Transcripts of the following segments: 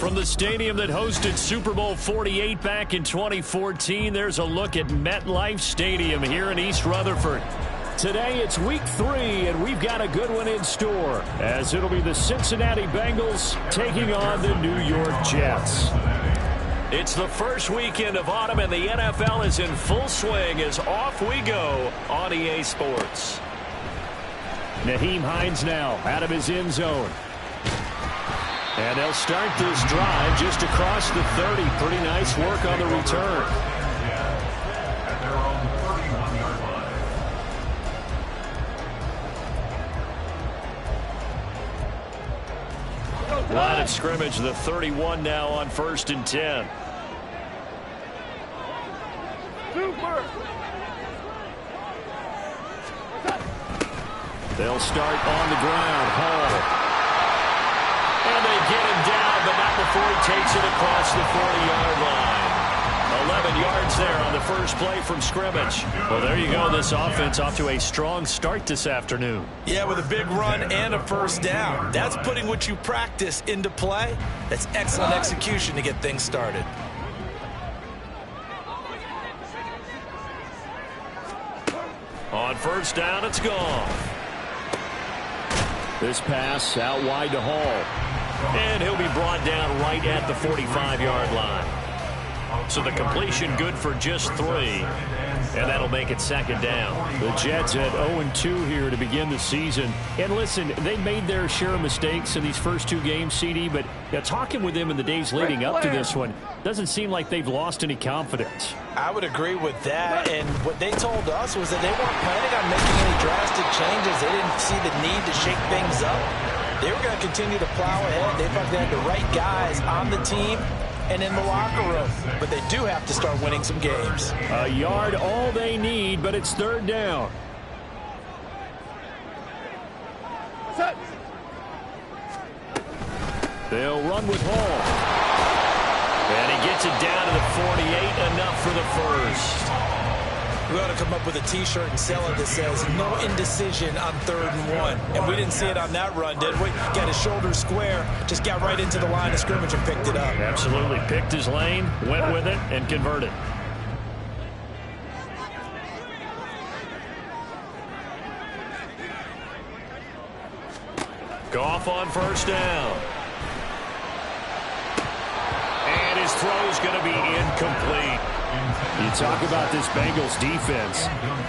From the stadium that hosted Super Bowl 48 back in 2014, there's a look at MetLife Stadium here in East Rutherford. Today it's week 3, and we've got a good one in store, as it'll be the Cincinnati Bengals taking on the New York Jets. It's the first weekend of autumn, and the NFL is in full swing as off we go on EA Sports. Nyheim Hines now out of his end zone. And they'll start this drive just across the 30. Pretty nice work on the return. Line of scrimmage, the 31 now on 1st and 10. They'll start on the ground. Hall. And they get him down, but not before he takes it across the 40-yard line. 11 yards there on the first play from scrimmage. Well, there you go. This offense off to a strong start this afternoon. Yeah, with a big run and a first down. That's putting what you practice into play. That's excellent execution to get things started. On first down, it's gone. This pass out wide to Hall. And he'll be brought down right at the 45-yard line. So the completion good for just 3. And that'll make it 2nd down. The Jets at 0-2 here to begin the season. And listen, they made their share of mistakes in these first 2 games, CD, but talking with them in the days leading up to this one, doesn't seem like they've lost any confidence. I would agree with that, and what they told us was that they weren't planning on making any drastic changes. They didn't see the need to shake things up. They were going to continue to plow ahead. They thought they had the right guys on the team and in the locker room, but they do have to start winning some games. A yard all they need, but it's 3rd down. They'll run with Hall. And he gets it down to the 48, enough for the first. We ought to come up with a T-shirt and sell it that says, no indecision on 3rd and 1. And we didn't see it on that run, did we? Got his shoulders square, just got right into the line of scrimmage and picked it up. Absolutely. Picked his lane, went with it, and converted. Goff on first down. And his throw's going to be incomplete. You talk about this Bengals defense.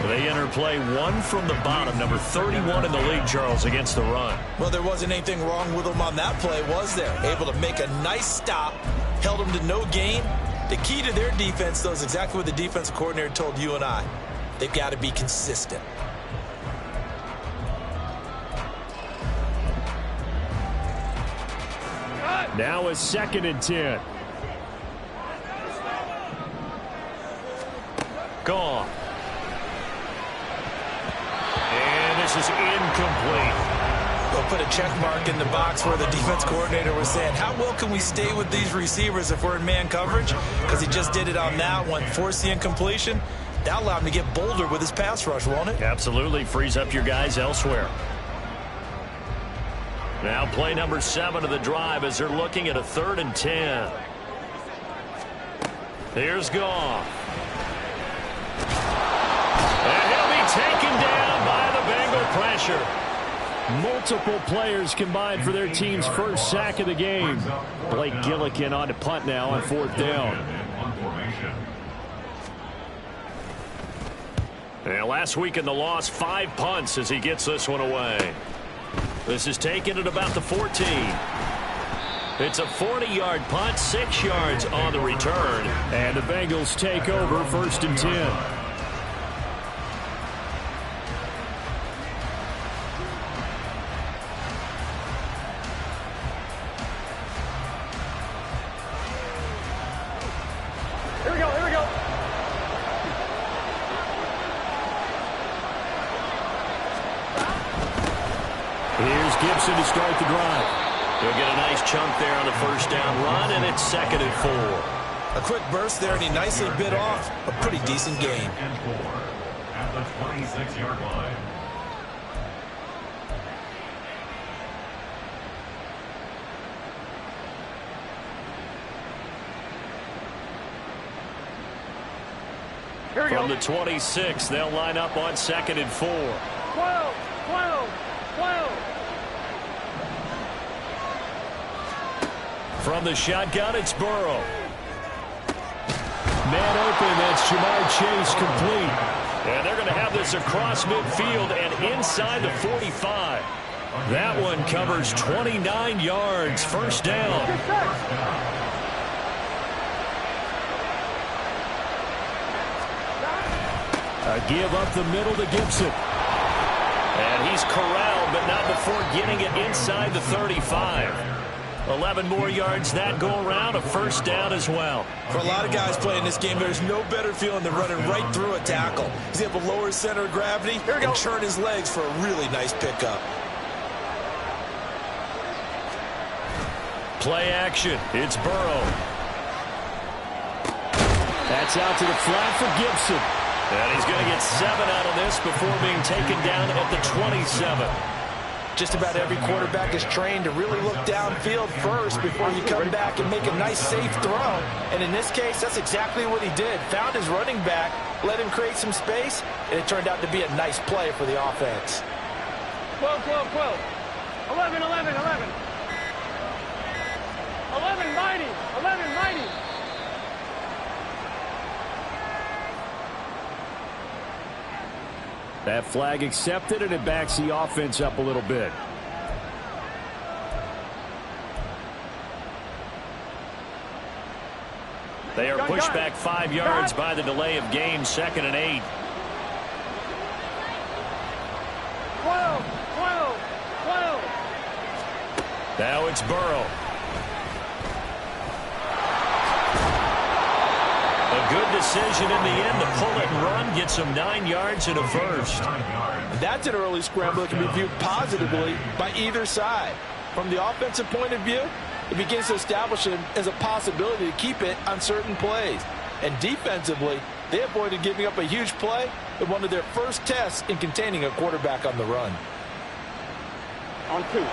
They enter play 1 from the bottom, number 31 in the league, Charles, against the run. Well, there wasn't anything wrong with them on that play, was there? Able to make a nice stop, held them to no gain. The key to their defense, though, is exactly what the defensive coordinator told you and I. They've got to be consistent. Now a 2nd and 10. Gone. And this is incomplete. They'll put a check mark in the box where the defense coordinator was saying, how well can we stay with these receivers if we're in man coverage? Because he just did it on that one, forced the incompletion. That'll allow him to get bolder with his pass rush, won't it? Absolutely. Frees up your guys elsewhere. Now play number 7 of the drive as they're looking at a 3rd and 10. Here's Goff. And he'll be taken down by the Bengal pressure. Multiple players combined for their team's first sack of the game. Blake Gillikin on to punt now on 4th down. And last week in the loss, 5 punts as he gets this one away. This is taken at about the 14. It's a 40-yard punt, 6 yards on the return. And the Bengals take over 1st and 10. Here's Gibson to start the drive. He'll get a nice chunk there on the first down run, and it's 2nd and 4. A quick burst there, and he nicely bit off a pretty decent gain. At the 26-yard line. From the 26, they'll line up on 2nd and 4. 12, 12, 12. From the shotgun, it's Burrow. Man open, that's Jamar Chase complete. And they're going to have this across midfield and inside the 45. That one covers 29 yards. First down. A give up the middle to Gibson. And he's corralled, but not before getting it inside the 35. 11 more yards that go around, a first down as well. For a lot of guys playing this game, there's no better feeling than running right through a tackle. He's able to lower his center of gravity and churn his legs for a really nice pickup. Play action. It's Burrow. That's out to the flat for Gibson. And he's going to get 7 out of this before being taken down at the 27. Just about every quarterback is trained to really look downfield first before you come back and make a nice, safe throw. And in this case, that's exactly what he did. Found his running back, let him create some space, and it turned out to be a nice play for the offense. 12, 12, 12. 11, 11, 11. 11, mighty. 11, mighty. That flag accepted, and it backs the offense up a little bit. They are pushed back 5 yards by the delay of game, 2nd and 8. 12, 12, 12. Now it's Burrow. A good decision in the end to pull it and run, get some 9 yards and a first. That's an early scramble that can be viewed positively by either side. From the offensive point of view, it begins to establish it as a possibility to keep it on certain plays. And defensively, they avoided giving up a huge play in one of their first tests in containing a quarterback on the run. On 2.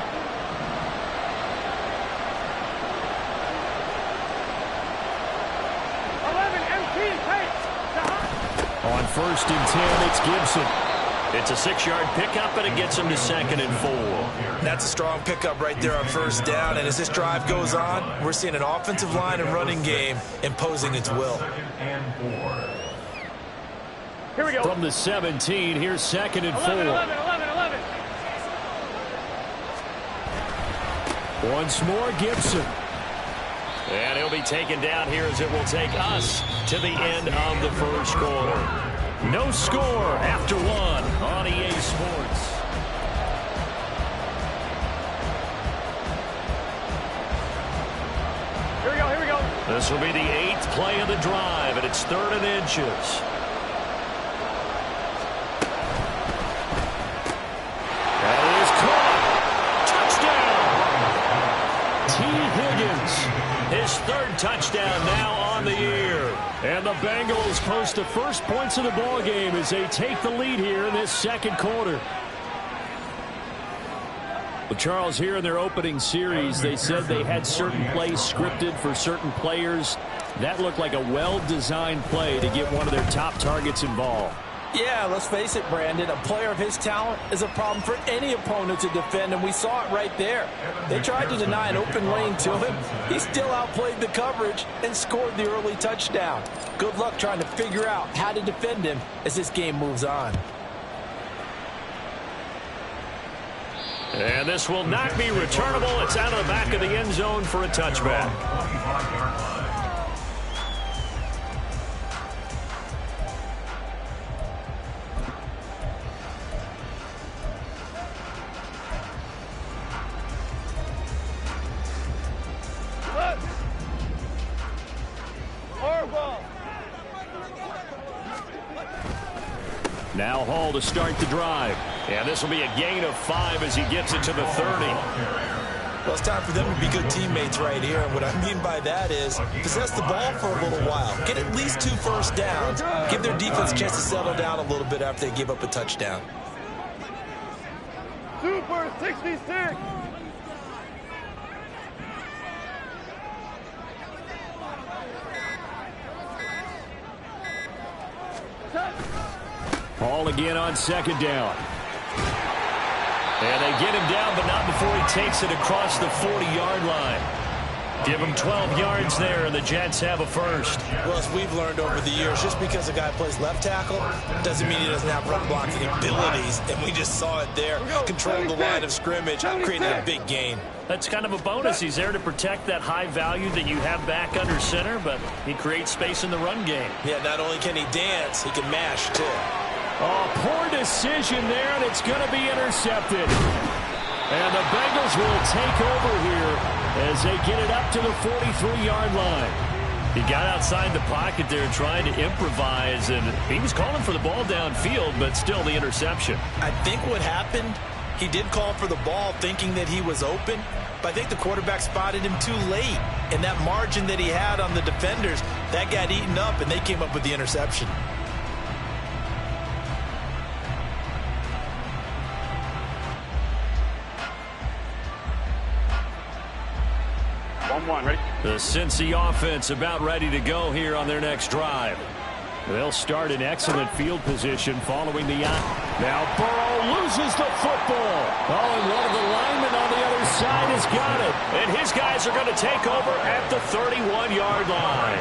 On 1st and 10, it's Gibson. It's a 6-yard pickup, and it gets him to 2nd and 4. That's a strong pickup right there on first down. And as this drive goes on, we're seeing an offensive line and running game imposing its will. Here we go. From the 17, here's 2nd and 4. 11, 11, 11, 11. Once more, Gibson. And he'll be taken down here as it will take us to the end of the first quarter. No score after 1 on EA Sports. Here we go, here we go. This will be the 8th play of the drive, and it's 3rd and inches. That is caught. Touchdown. T. Higgins. His 3rd touchdown now on the year. And the Bengals post the first points of the ball game as they take the lead here in this 2nd quarter. Well, Charles, here in their opening series, they said they had certain plays scripted for certain players. That looked like a well-designed play to get one of their top targets involved. Yeah, let's face it, Brandon. A player of his talent is a problem for any opponent to defend, and we saw it right there. They tried to deny an open lane to him. He still outplayed the coverage and scored the early touchdown. Good luck trying to figure out how to defend him as this game moves on. And this will not be returnable. It's out of the back of the end zone for a touchback. Now Hall to start the drive. And this will be a gain of 5 as he gets it to the 30. Well, it's time for them to be good teammates right here. And what I mean by that is possess the ball for a little while. Get at least 2 first downs. Give their defense a chance to settle down a little bit after they give up a touchdown. Super 66. Ball again on second down. And they get him down, but not before he takes it across the 40-yard line. Give him 12 yards there, and the Jets have a first. Well, as we've learned over the years, just because a guy plays left tackle doesn't mean he doesn't have run blocking abilities. And we just saw it there. Controlled the line of scrimmage, created a big gain. That's kind of a bonus. He's there to protect that high value that you have back under center, but he creates space in the run game. Yeah, not only can he dance, he can mash, too. Oh, poor decision there, and it's going to be intercepted. And the Bengals will take over here as they get it up to the 43-yard line. He got outside the pocket there trying to improvise, and he was calling for the ball downfield, but still the interception. I think what happened, he did call for the ball thinking that he was open, but I think the quarterback spotted him too late. And that margin that he had on the defenders, that got eaten up, and they came up with the interception. Ready? The Cincy offense about ready to go here on their next drive. They'll start in excellent field position following the Now Burrow loses the football. Oh, and one of the linemen on the other side has got it. And his guys are going to take over at the 31-yard line.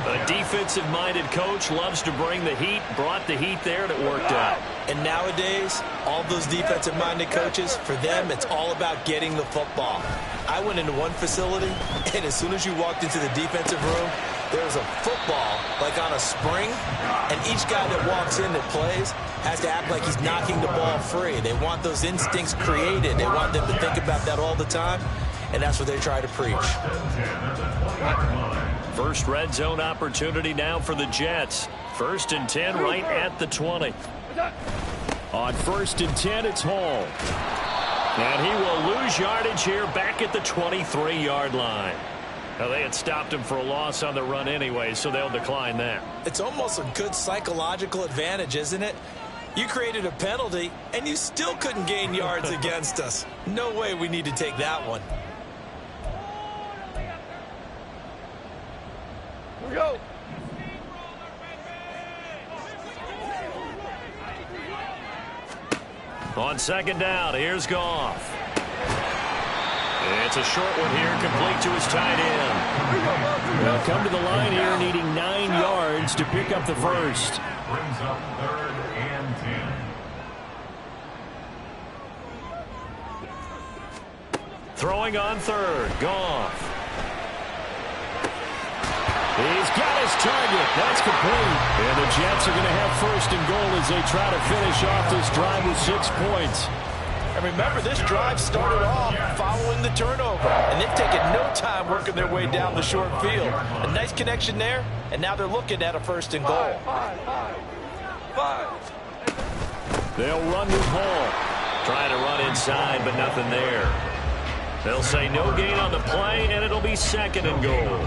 A defensive-minded coach loves to bring the heat, brought the heat there, and it worked out. And nowadays, all those defensive-minded coaches, for them, it's all about getting the football. I went into one facility, and as soon as you walked into the defensive room, there was a football, like on a spring, and each guy that walks in that plays has to act like he's knocking the ball free. They want those instincts created. They want them to think about that all the time, and that's what they try to preach. First red zone opportunity now for the Jets. 1st and 10 right at the 20. On 1st and 10, it's Hall. And he will lose yardage here back at the 23-yard line. Now, they had stopped him for a loss on the run anyway, so they'll decline that. It's almost a good psychological advantage, isn't it? You created a penalty, and you still couldn't gain yards against us. No way we need to take that one. Here we go. On second down, here's Goff. It's a short one here, complete to his tight end. They'll come to the line here needing 9 yards to pick up the first. Brings up 3rd and 10. Throwing on 3rd, Goff. He's got his target. That's complete. And the Jets are going to have 1st and goal as they try to finish off this drive with 6 points. And remember, this drive started off following the turnover, and they've taken no time working their way down the short field. A nice connection there, and now they're looking at a 1st and goal. They'll run with Hall. Trying to run inside, but nothing there. They'll say no gain on the play, and it'll be 2nd and goal.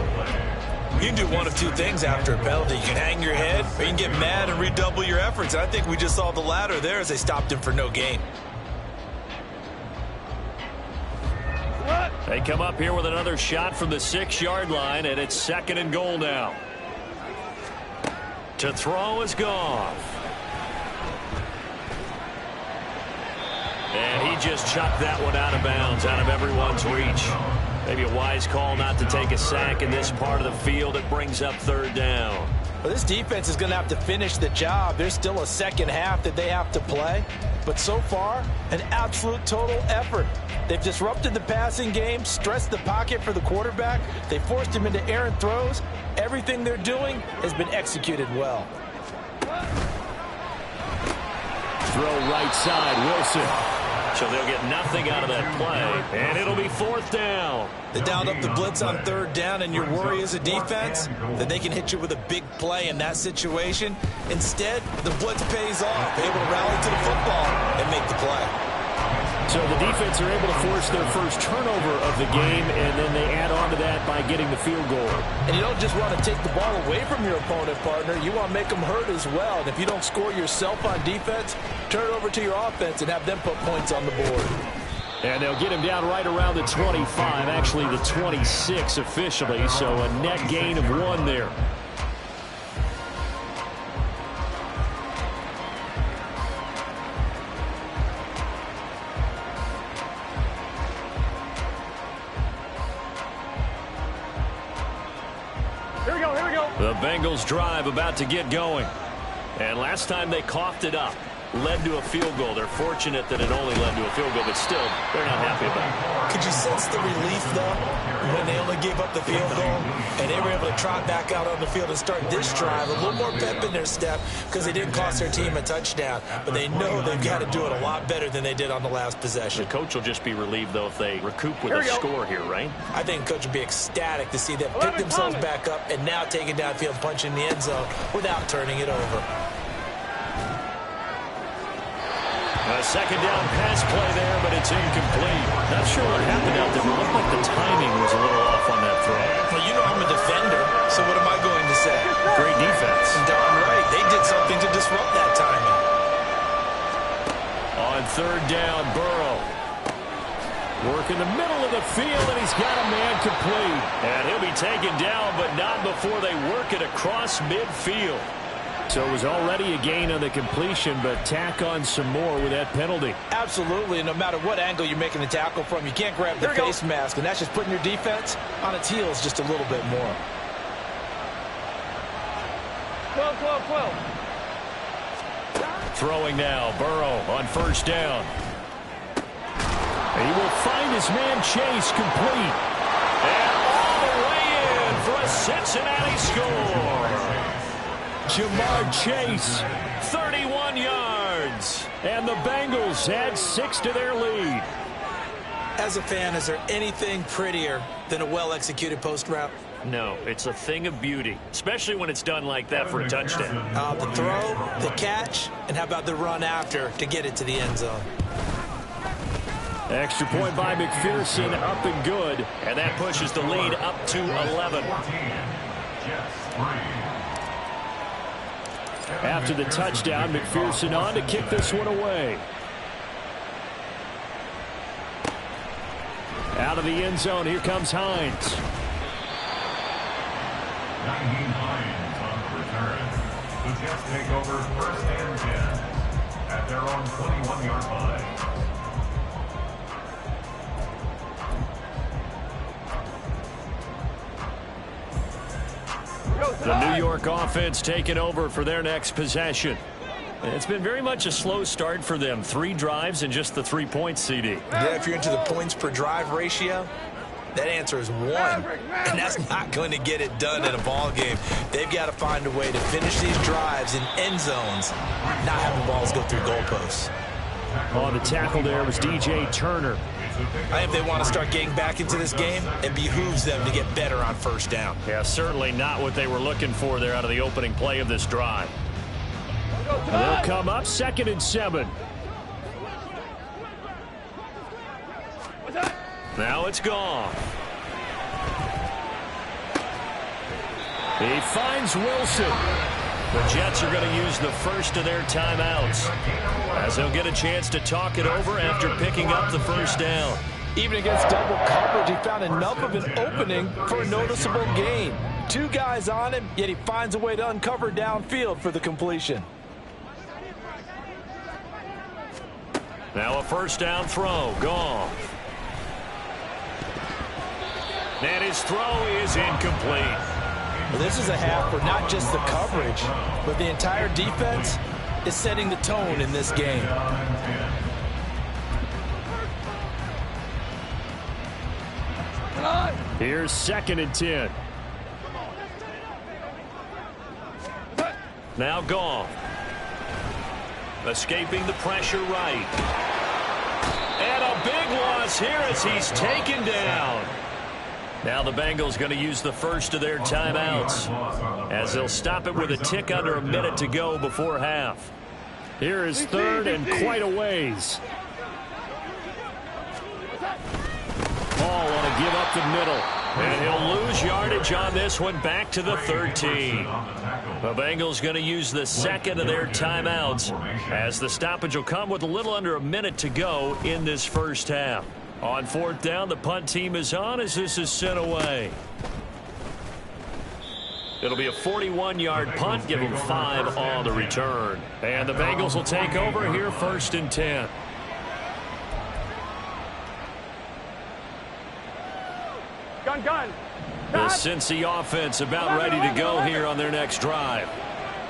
You can do one of two things after a penalty. You can hang your head, or you can get mad and redouble your efforts. And I think we just saw the latter there as they stopped him for no gain. They come up here with another shot from the 6-yard line, and it's 2nd and goal now. To throw is Goff. And he just chucked that one out of bounds, out of everyone's reach. Maybe a wise call not to take a sack in this part of the field. It brings up 3rd down. Well, this defense is going to have to finish the job. There's still a second half that they have to play. But so far, an absolute total effort. They've disrupted the passing game, stressed the pocket for the quarterback. They forced him into errant throws. Everything they're doing has been executed well. Throw right side, Wilson. So they'll get nothing out of that play, and it'll be 4th down. They dialed up the blitz on 3rd down, and your worry as a defense that they can hit you with a big play in that situation. Instead, the blitz pays off, able to rally to the football and make the play. So the defense are able to force their first turnover of the game, and then they add on to that by getting the field goal. And you don't just want to take the ball away from your opponent, partner. You want to make them hurt as well. And if you don't score yourself on defense, turn it over to your offense and have them put points on the board. And they'll get him down right around the 25, actually the 26 officially, so a net gain of 1 there. The Bengals drive about to get going. And last time they coughed it up, led to a field goal. They're fortunate that it only led to a field goal, but still, they're not happy about it. Could you sense the relief, though, when they only gave up the field goal and they were able to trot back out on the field and start this drive? A little more pep in their step because they didn't cost their team a touchdown, but they know they've got to do it a lot better than they did on the last possession. The coach will just be relieved, though, if they recoup with a score here, right? I think the coach would be ecstatic to see them pick themselves back up and now take it downfield, punch in the end zone without turning it over. A second down pass play there, but it's incomplete. Not sure what happened out there. It looked like the timing was a little off on that throw. Well, you know I'm a defender, so what am I going to say? Great defense. Darn right. They did something to disrupt that timing. On third down, Burrow. Work in the middle of the field, and he's got a man complete. And he'll be taken down, but not before they work it across midfield. So it was already a gain on the completion, but tack on some more with that penalty. Absolutely. No matter what angle you're making the tackle from, you can't grab the face mask, and that's just putting your defense on its heels just a little bit more. 12, 12, 12. Throwing now, Burrow on first down. He will find his man Chase complete. And all the way in for a Cincinnati score. Jamar Chase, 31 yards. And the Bengals add 6 to their lead. As a fan, is there anything prettier than a well-executed post route? No, it's a thing of beauty, especially when it's done like that for a touchdown. The throw, the catch, and how about the run after to get it to the end zone? Extra point by McPherson, up and good. And that pushes the lead up to 11. After the touchdown, McPherson on to kick this one away. Out of the end zone, here comes Hines. 19 Lions on the return. The Jets take over first and 10 at their own 21-yard line. The New York offense taking over for their next possession. It's been very much a slow start for them. 3 drives and just the 3 points, CD. Yeah, if you're into the points per drive ratio, that answer is 1. And that's not going to get it done in a ball game. They've got to find a way to finish these drives in end zones, not having balls go through goalposts. On the tackle there was DJ Turner. I think they want to start getting back into this game, it behooves them to get better on first down. Yeah, certainly not what they were looking for there out of the opening play of this drive. They'll come up 2nd and 7. Now it's gone. He finds Wilson. The Jets are going to use the first of their timeouts, as they'll get a chance to talk it over after picking up the first down. Even against double coverage, he found enough of an opening for a noticeable gain. 2 guys on him, yet he finds a way to uncover downfield for the completion. Now a first down throw, gone. And his throw is incomplete. Well, this is a half where not just the coverage, but the entire defense is setting the tone in this game. Here's 2nd and 10. Now gone. Escaping the pressure right. And a big loss here as he's taken down. Now the Bengals going to use the first of their timeouts, as they'll stop it with a tick under a minute to go before half. Here is 3rd and quite a ways. Ball on a give up the middle. And he'll lose yardage on this one back to the 13. The Bengals going to use the 2nd of their timeouts, as the stoppage will come with a little under a minute to go in this first half. On 4th down, the punt team is on as this is sent away. It'll be a 41-yard punt, give them 5 on the return. And the Bengals will take over here 1st and 10. Gun, gun. The Cincy offense about ready to go here on their next drive.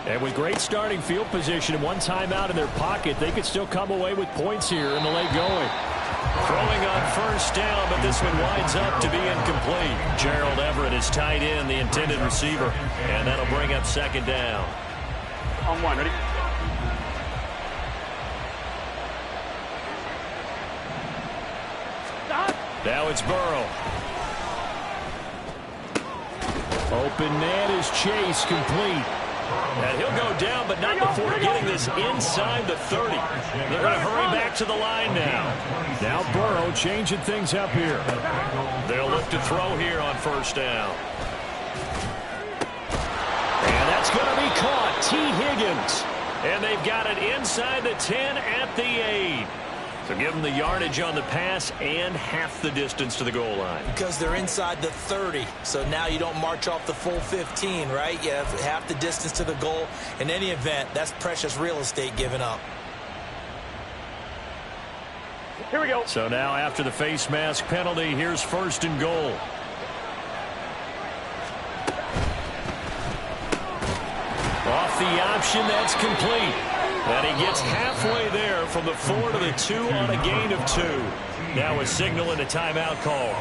And with great starting field position and one timeout in their pocket, they could still come away with points here in the late going. Throwing on first down, but this one winds up to be incomplete. Gerald Everett is tight end, the intended receiver, and that'll bring up second down. On one, ready? Stop. Now it's Burrow. Open man is Chase, complete. And he'll go down, but not before getting this inside the 30. They're going to hurry back to the line now. Now Burrow changing things up here. They'll look to throw here on first down. And that's going to be caught. T. Higgins. And they've got it inside the 10 at the 8. So give them the yardage on the pass and half the distance to the goal line. Because they're inside the 30. So now you don't march off the full 15, right? You have half the distance to the goal. In any event, that's precious real estate given up. Here we go. So now after the face mask penalty, here's first and goal. Off the option, that's complete. And he gets halfway there from the 4 to the 2 on a gain of 2. Now a signal and a timeout call.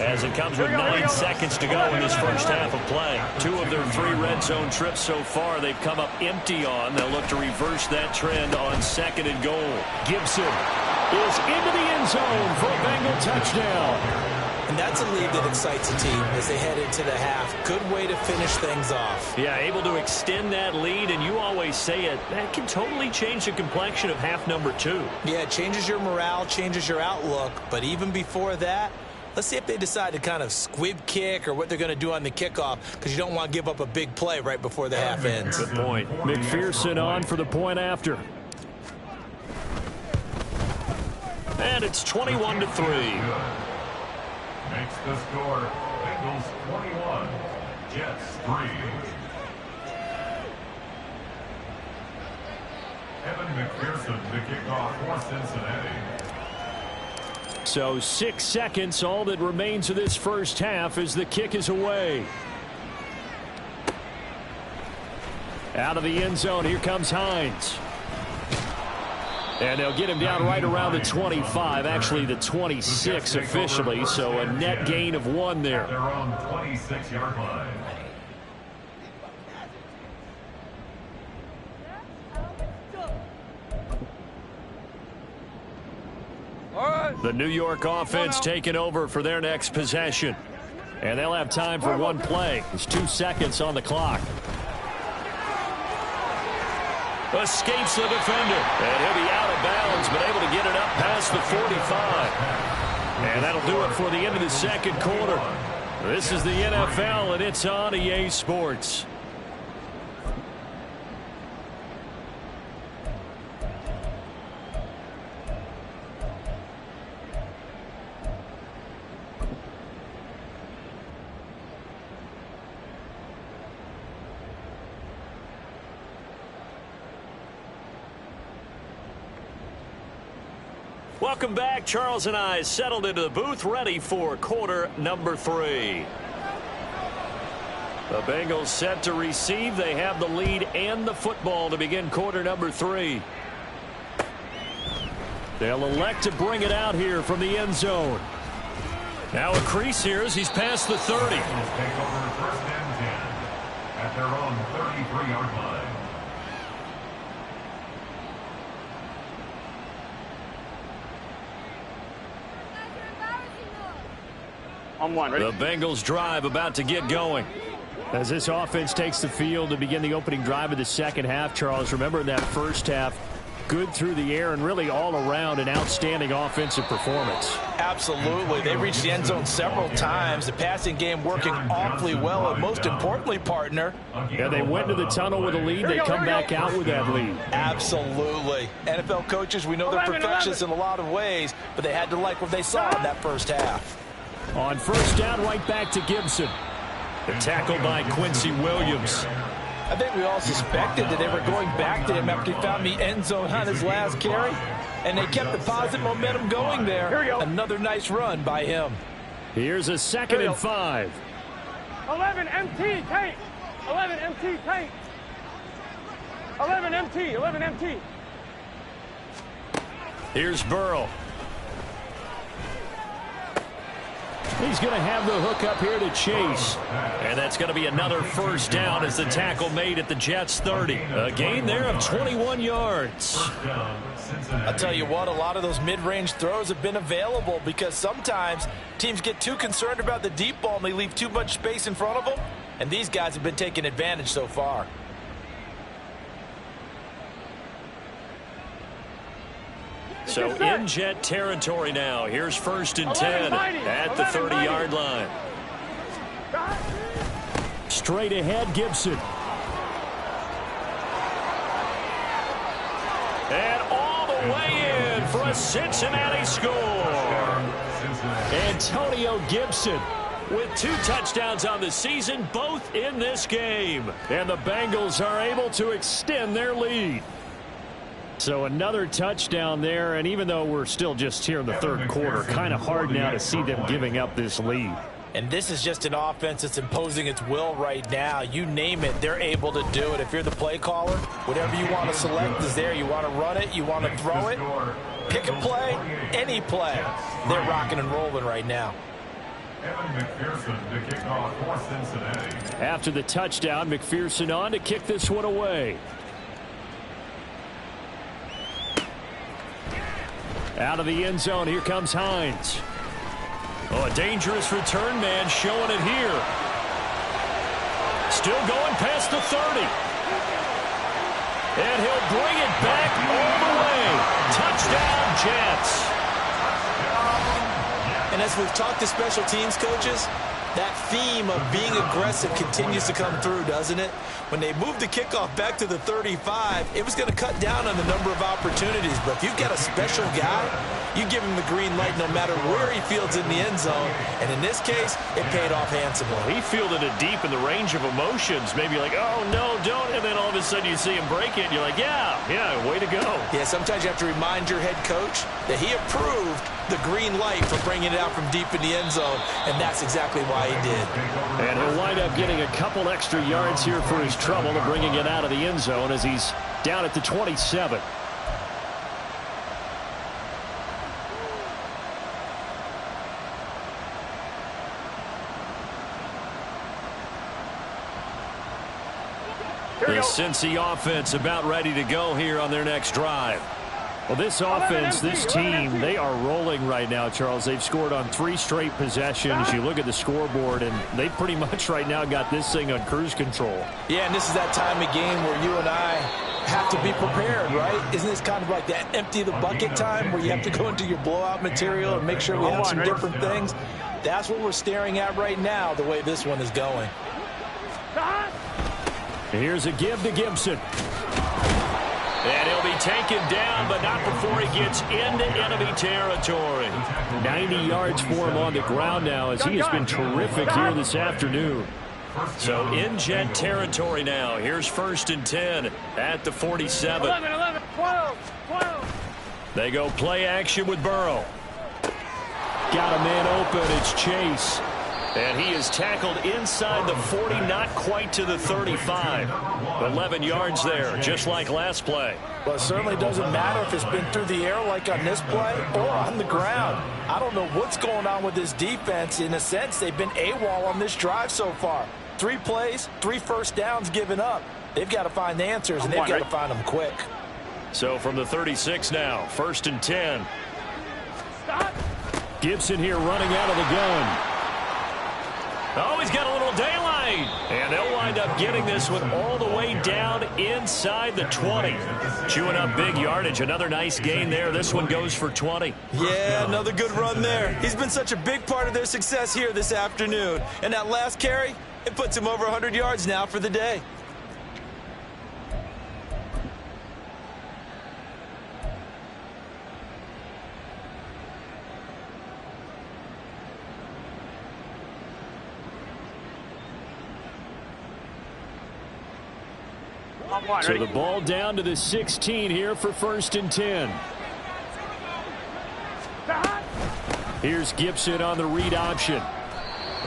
As it comes with 9 seconds to go in this first half of play. 2 of their 3 red zone trips so far they've come up empty on. They'll look to reverse that trend on second and goal. Gibson is into the end zone for a Bengal touchdown. And that's a lead that excites a team as they head into the half. Good way to finish things off. Yeah, able to extend that lead, and you always say it, that can totally change the complexion of half number 2. Yeah, it changes your morale, changes your outlook. But even before that, let's see if they decide to kind of squib kick or what they're going to do on the kickoff, because you don't want to give up a big play right before the half ends. Good point. McPherson on for the point after. And it's 21-3. Makes the score Bengals 21, Jets 3. Evan McPherson to kick off for Cincinnati. So 6 seconds, all that remains of this first half as the kick is away. Out of the end zone, here comes Hines. And they'll get him down right around the 25, actually the 26 officially, so a net gain of 1 there. Their own 26-yard line. The New York offense taking over for their next possession. And they'll have time for 1 play. There's 2 seconds on the clock. Escapes the defender. And he'll be out of bounds, but able to get it up past the 45. And that'll do it for the end of the second quarter. This is the NFL, and it's on EA Sports. Welcome back. Charles and I settled into the booth, ready for quarter number 3. The Bengals set to receive. They have the lead and the football to begin quarter number 3. They'll elect to bring it out here from the end zone. Now a crease here as he's past the 30. Take over first and 10 at their own 33-yard line. On one, ready? The Bengals drive about to get going. As this offense takes the field to begin the opening drive of the second half, Charles, remember in that first half, good through the air and really all around an outstanding offensive performance. Absolutely. They reached the end zone several times. The passing game working awfully well. And most importantly, partner. Yeah, they went to the tunnel with a lead. They come back out with that lead. Absolutely. NFL coaches, we know they're perfectionists in a lot of ways, but they had to like what they saw in that first half. On first down, right back to Gibson. The tackle by Quincy Williams. I think we all suspected that they were going back to him after he found the end zone on his last carry, and they kept the positive momentum going there. Here we go. Another nice run by him. Here's a 2nd and 5. 11 MT, tank. 11 MT, tank. 11 MT, 11 MT. Here's Burrow. He's going to have the hook up here to Chase. And that's going to be another first down as the tackle made at the Jets' 30. A gain there of 21 yards. I'll tell you what, a lot of those mid-range throws have been available because sometimes teams get too concerned about the deep ball and they leave too much space in front of them. And these guys have been taking advantage so far. So in Jet territory now. Here's 1st and 10 at the 30-yard line. Straight ahead, Gibson. And all the way in for a Cincinnati score. Antonio Gibson with 2 touchdowns on the season, both in this game. And the Bengals are able to extend their lead. So another touchdown there, and even though we're still just here in the 3rd quarter, kind of hard now to see them giving up this lead. And this is just an offense that's imposing its will right now. You name it, they're able to do it. If you're the play caller, whatever you want to select is there. You want to run it, you want to throw it, pick a play, any play. They're rocking and rolling right now. McPherson to kick off for Cincinnati. After the touchdown, McPherson on to kick this one away. Out of the end zone, here comes Hines. Oh, a dangerous return man showing it here. Still going past the 30. And he'll bring it back all the way. Touchdown, Jets. And as we've talked to special teams coaches, that theme of being aggressive continues to come through, doesn't it? When they moved the kickoff back to the 35, it was going to cut down on the number of opportunities. But if you've got a special guy, you give him the green light no matter where he fields in the end zone. And in this case, it paid off handsomely. He fielded it deep in the range of emotions. Maybe like, oh, no, don't. And then all of a sudden you see him break it, and you're like, yeah, way to go. Yeah, sometimes you have to remind your head coach that he approved the green light for bringing it out from deep in the end zone, and that's exactly why he did. And he'll wind up getting a couple extra yards here for his trouble of bringing it out of the end zone as he's down at the 27. The Cincy offense about ready to go here on their next drive. Well, this offense, this team, they are rolling right now, Charles. They've scored on 3 straight possessions. You look at the scoreboard, and they pretty much right now got this thing on cruise control. Yeah, and this is that time of game where you and I have to be prepared, right? Isn't this kind of like that empty the bucket time where you have to go into your blowout material and make sure we have some different things? That's what we're staring at right now, the way this one is going. Here's a give to Gibson. And he'll be taken down, but not before he gets into enemy territory. 90 yards for him on the ground now as he has been terrific here this afternoon. So in Jet territory now. Here's 1st and 10 at the 47. 11, 12. They go play action with Burrow. Got a man open. It's Chase. And he is tackled inside the 40, not quite to the 35. 11 yards there, just like last play. Well, it certainly doesn't matter if it's been through the air like on this play or on the ground. I don't know what's going on with this defense. In a sense, they've been AWOL on this drive so far. 3 plays, 3 first downs given up. They've got to find the answers, and they've got to find them quick. So from the 36 now, 1st and 10. Stop. Gibson here running out of the gun. Oh, he's got a little daylight. And they'll wind up getting this one all the way down inside the 20. Chewing up big yardage. Another nice gain there. This one goes for 20. Yeah, another good run there. He's been such a big part of their success here this afternoon. And that last carry, it puts him over 100 yards now for the day. So the ball down to the 16 here for 1st and 10. Here's Gibson on the read option.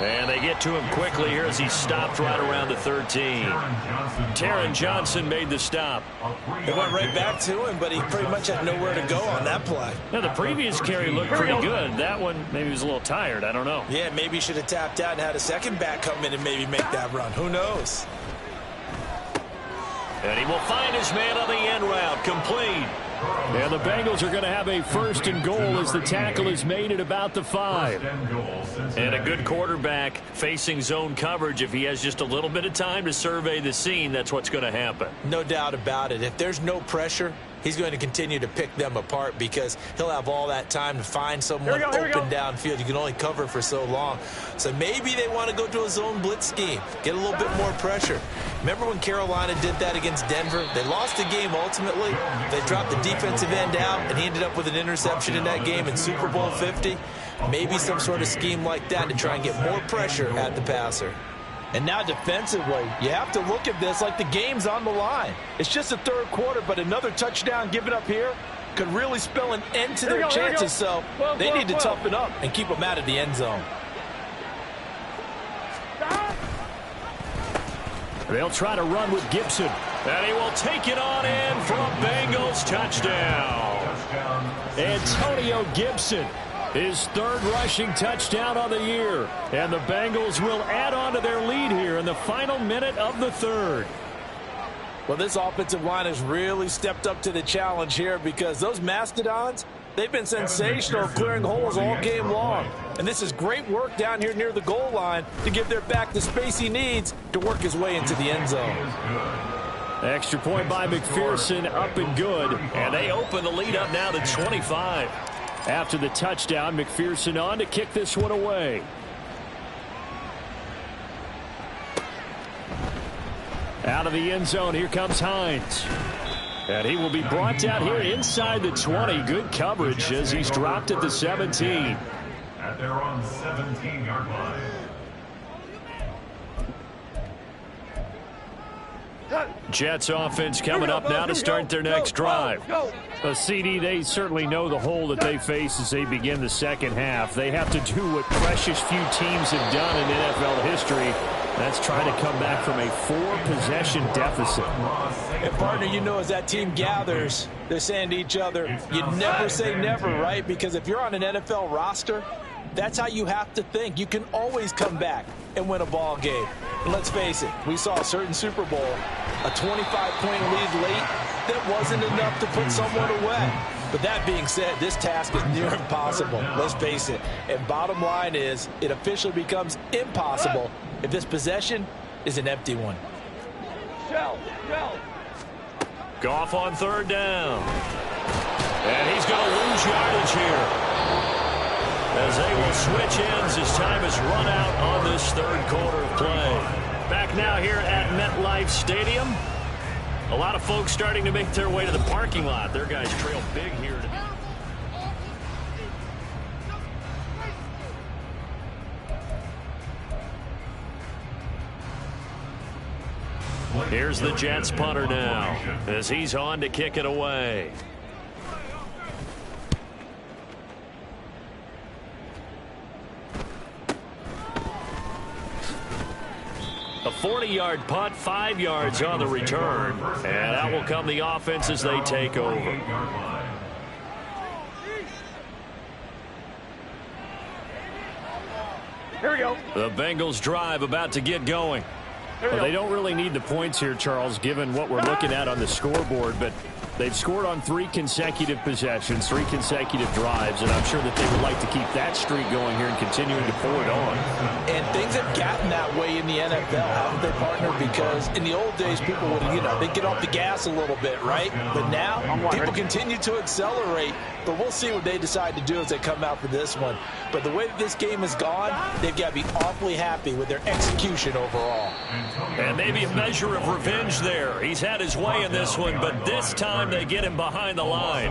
And they get to him quickly here as he stopped right around the 13. Taron Johnson made the stop. It went right back to him, but he pretty much had nowhere to go on that play. Now, the previous carry looked pretty good. That one, maybe he was a little tired. I don't know. Yeah, maybe he should have tapped out and had a second back come in and maybe make that run. Who knows? And he will find his man on the end route. Complete. And the Bengals are going to have a 1st and goal as the tackle is made at about the 5. And a good quarterback facing zone coverage. If he has just a little bit of time to survey the scene, that's what's going to happen. No doubt about it. If there's no pressure, he's going to continue to pick them apart because he'll have all that time to find someone open downfield. You can only cover for so long. So maybe they want to go to a zone blitz scheme, get a little bit more pressure. Remember when Carolina did that against Denver? They lost the game ultimately. They dropped the defensive end out, and he ended up with an interception in that game in Super Bowl 50. Maybe some sort of scheme like that to try and get more pressure at the passer. And now defensively, you have to look at this like the game's on the line. It's just the 3rd quarter, but another touchdown given up here could really spell an end to their chances. So they need to toughen up and keep them out of the end zone. They'll try to run with Gibson. And he will take it on in for a Bengals touchdown. Antonio Gibson, his 3rd rushing touchdown on the year. And the Bengals will add on to their lead here in the final minute of the 3rd. Well, this offensive line has really stepped up to the challenge here because those Mastodons, they've been sensational clearing holes all game long. And this is great work down here near the goal line to give their back the space he needs to work his way into the end zone. Extra point by McPherson, up and good. And they open the lead up now to 25. After the touchdown, McPherson on to kick this one away. Out of the end zone, here comes Hines. And he will be brought down here inside the 20. Good coverage as he's dropped at the 17. At their own 17-yard line. Jets offense coming up now to start their next drive. CD, they certainly know the hole that they face as they begin the second half. They have to do what precious few teams have done in NFL history. That's trying to come back from a 4-possession deficit. And, partner, you know, as that team gathers, they're saying to each other, you never say never, right? Because if you're on an NFL roster, that's how you have to think. You can always come back and win a ball game. And let's face it, we saw a certain Super Bowl, a 25-point lead late that wasn't enough to put someone away. But that being said, this task is near impossible. Let's face it. And bottom line is, it officially becomes impossible if this possession is an empty one. Goff on 3rd down. And he's going to lose yardage here, as they will switch ends as time is run out on this 3rd quarter of play. Back now here at MetLife Stadium. A lot of folks starting to make their way to the parking lot. Their guys trail big here today. Here's the Jets punter now as he's on to kick it away. A 40-yard punt, 5 yards on the return. And out will come the offense as they take over. Here we go. The Bengals drive about to get going. Well, they don't really need the points here, Charles, given what we're looking at on the scoreboard, but they've scored on 3 consecutive possessions, 3 consecutive drives, and I'm sure that they would like to keep that streak going here and continuing to pull it on. And things have gotten that way in the NFL, haven't they, partner? Because in the old days, people would, they'd get off the gas a little bit, right? But now, people continue to accelerate, but we'll see what they decide to do as they come out for this one. But the way that this game has gone, they've got to be awfully happy with their execution overall. And maybe a measure of revenge there. He's had his way in this one, but this time they get him behind the line.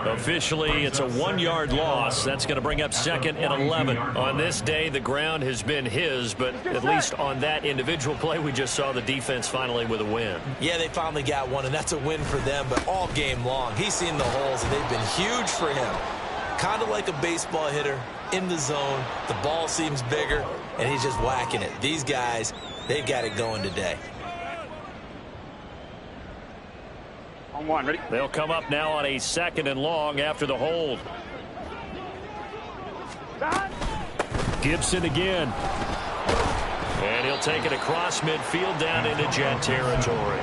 Officially, it's a 1-yard loss. That's going to bring up 2nd and 11. On this day, the ground has been his, but at least on that individual play, we just saw the defense finally with a win. Yeah, they finally got one, and that's a win for them, but all game long, he's seen the holes, and they've been huge for him. Kind of like a baseball hitter in the zone. The ball seems bigger, and he's just whacking it. These guys, they've got it going today. On one, ready? They'll come up now on a 2nd and long after the hold. Gibson again. And he'll take it across midfield down into Jet territory.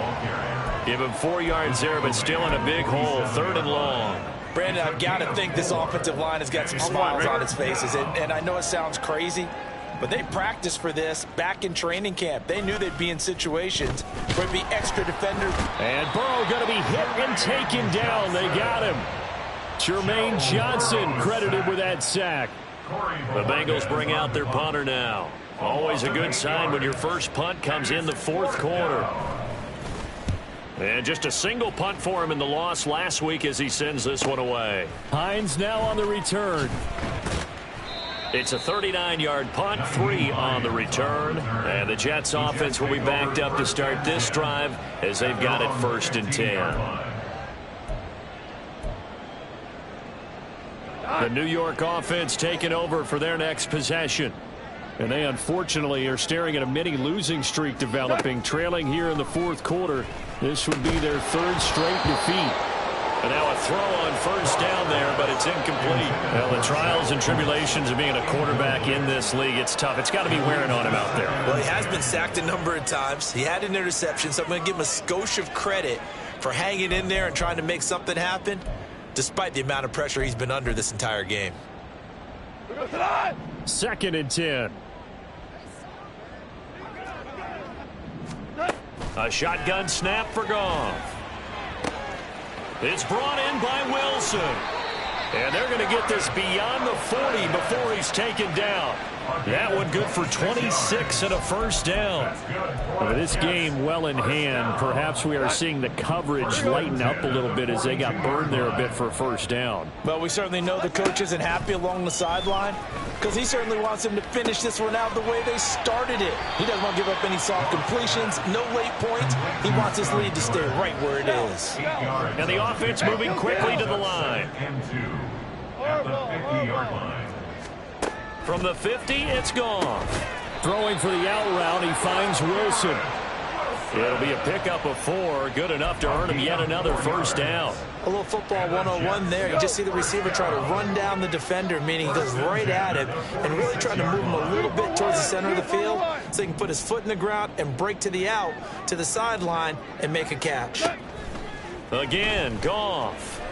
Give him 4 yards there, but still in a big hole. 3rd and long. Brandon, I've got to think this offensive line has got some smiles on its faces. And I know it sounds crazy, but they practiced for this back in training camp. They knew they'd be in situations where it'd be extra defenders. And Burrow going to be hit and taken down. They got him. Jermaine Johnson credited with that sack. The Bengals bring out their punter now. Always a good sign when your first punt comes in the 4th quarter. And just a single punt for him in the loss last week as he sends this one away. Hines now on the return. It's a 39-yard punt, 3 on the return. And the Jets offense will be backed up to start this drive as they've got it 1st and 10. The New York offense taking over for their next possession. And they unfortunately are staring at a mini losing streak developing, trailing here in the 4th quarter. This would be their 3rd straight defeat. And now a throw on 1st down there, but it's incomplete. Well, the trials and tribulations of being a quarterback in this league, it's tough. It's got to be wearing on him out there. Well, he has been sacked a number of times. He had an interception, so I'm going to give him a skosh of credit for hanging in there and trying to make something happen, despite the amount of pressure he's been under this entire game. 2nd and 10. A shotgun snap for Goff. It's brought in by Wilson. And they're going to get this beyond the 40 before he's taken down. That one good for 26 and a 1st down. With this game well in hand, perhaps we are seeing the coverage lighten up a little bit as they got burned there a bit for a 1st down. Well, we certainly know the coach isn't happy along the sideline because he certainly wants them to finish this one out the way they started it. He doesn't want to give up any soft completions, no late points. He wants his lead to stay right where it is. And the offense moving quickly to the line. At the 50-yard line. From the 50, it's gone. Throwing for the out route, he finds Wilson. It'll be a pickup of 4, good enough to earn him yet another 1st down. A little football 101 there. You just see the receiver try to run down the defender, meaning he goes right at him and really trying to move him a little bit towards the center of the field so he can put his foot in the ground and break to the out, to the sideline, and make a catch. Again, Goff.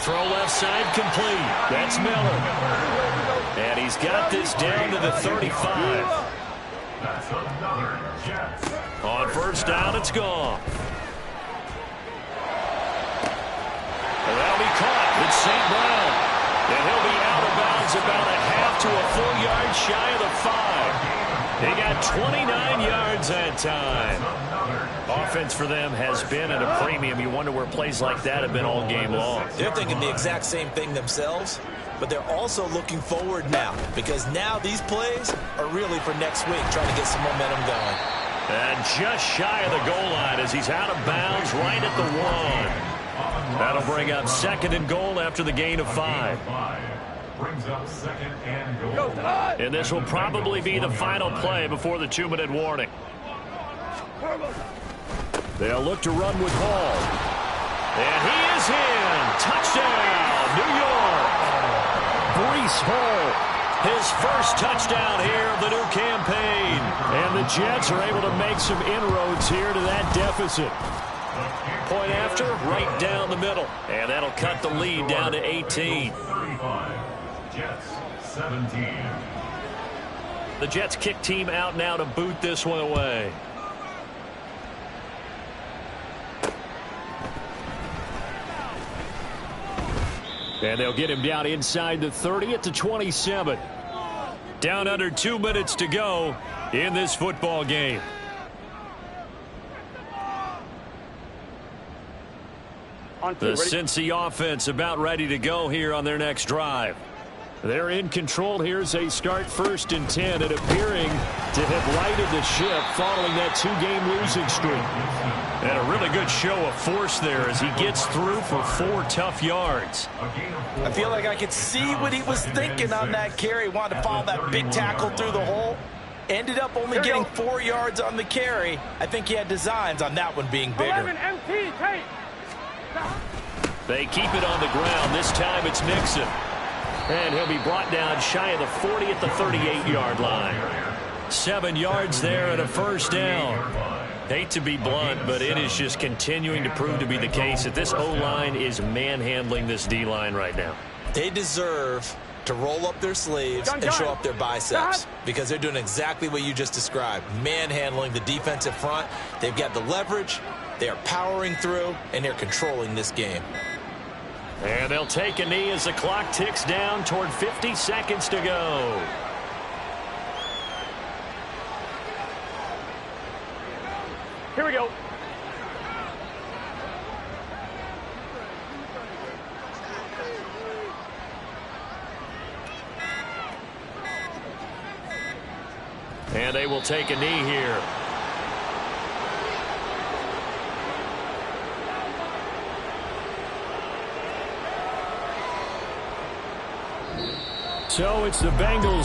Throw left side complete. That's Miller. And he's got this down to the 35. That's another Jets. On 1st down, it's gone. And that'll be caught. It's St. Brown. And he'll be out of bounds about a half to a full yard shy of the 5. He got 29 yards that time. Offense for them has been at a premium. You wonder where plays like that have been all game long. They're thinking the exact same thing themselves, but they're also looking forward now because now these plays are really for next week, trying to get some momentum going. And just shy of the goal line as he's out of bounds right at the 1. That'll bring up 2nd and goal after the gain of 5. Brings up 2nd and goal. And this will probably be the final play before the 2-minute warning. They'll look to run with Hall. And he is in. Touchdown, New York. Breece Hall, his 1st touchdown here of the new campaign. And the Jets are able to make some inroads here to that deficit. Point after, right down the middle. And that'll cut the lead down to 18. 35. Jets 17. The Jets kick team out now to boot this one away. And they'll get him down inside the 30 at the 27. Down under 2 minutes to go in this football game. The Cincy offense about ready to go here on their next drive. They're in control here as they start 1st and 10 and appearing to have righted the ship following that 2-game losing streak. And a really good show of force there as he gets through for 4 tough yards. I feel like I could see what he was thinking on that carry. Wanted to follow that big tackle through the hole. Ended up only getting 4 yards on the carry. I think he had designs on that one being bigger. 11 MT, take. They keep it on the ground. This time it's Mixon. And he'll be brought down shy of the 40 at the 38-yard line. 7 yards there and a 1st down. Hate to be blunt, but it is just continuing to prove to be the case that this O-line is manhandling this D-line right now. They deserve to roll up their sleeves and show up their biceps because they're doing exactly what you just described, manhandling the defensive front. They've got the leverage, they are powering through, and they're controlling this game. And they'll take a knee as the clock ticks down toward 50 seconds to go. Here we go. And they will take a knee here. So it's the Bengals